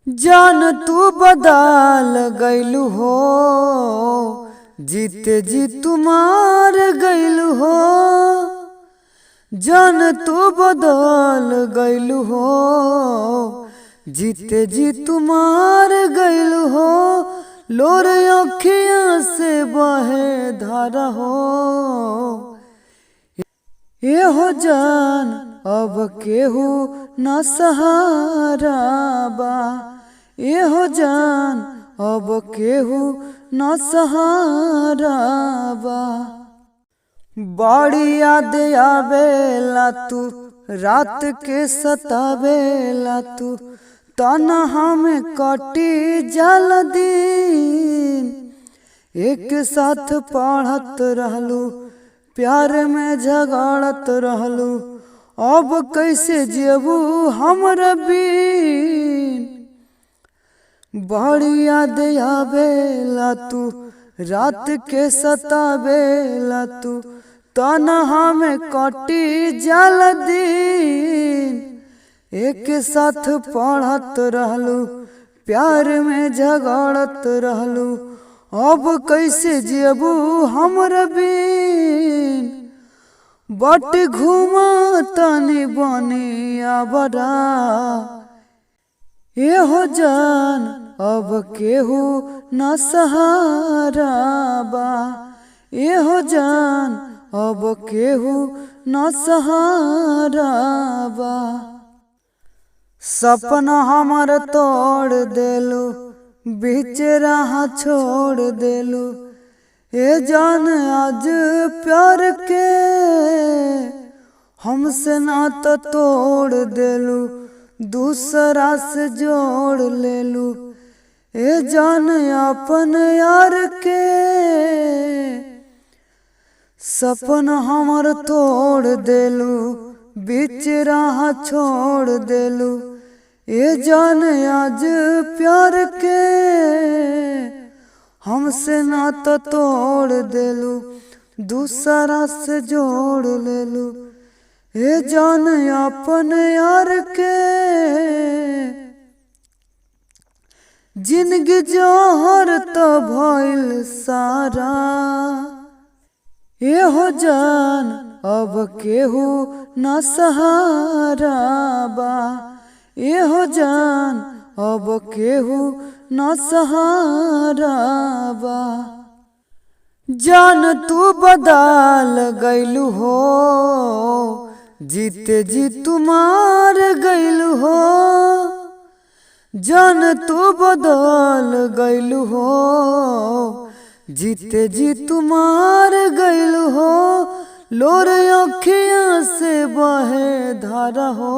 जान तू बदल गइलू हो, जीते जी तुम्हार गइलू हो। जान तू बदल गइलू हो, जीते जी तुम्हार गइलू हो। लोर अखियां से बहे धारा हो, ये हो जान अब केहू न सहारा बा। ये हो जान अब केहू न सहारा बा। बड़ी याद आवेला तू, रात के सतावेला तू। तन्हा में कटी जल दिन, एक साथ पढ़त रहलू, प्यार में झगड़त रहलू। अब कैसे जेबू हमरा बिन। बड़ी याद आवेला तू, रात के सतावेला तू। तन्हा में कटी जल दिन, एक साथ पढ़त रहलू, प्यार में झगड़त रहलू। अब कैसे जेबू हमरा बिन। बट घूमा तनी बनिया बड़ा, ये हो जान अब केहू न सहारा बा। ये हो जान अब केहू न सहारा बा। सपना हमर तोड़ देलू, बीच राह छोड़ देलू। ए जान आज प्यार के हमसे नाता तोड़ देलू, दूसरा से जोड़ लेलू। ए जान अपन यार के सपना हमर तोड़ देलू, बीच राह छोड़ देलू। ए जान आज प्यार के हमसे नाता तोड़ देलू, दूसरा से जोड़ लेलू। ए जान अपन यार के जिंदगी जोहर तो भइल सारा। ये हो जान अब केहू न सहारा बा। ये हो जान अब केहू न सहारा बा। जान तू बदल गइलू हो, जीते जी तुम्हार गइलू हो। जान तू बदल गइलू हो, जीते जी तुम्हार गइलू हो। लोर अखियां से बहे धारा हो,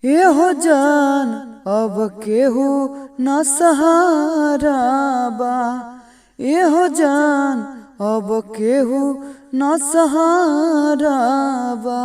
ये हो जान अब केहू न सहारा बा। ये हो जान अब केहू न सहारा बा।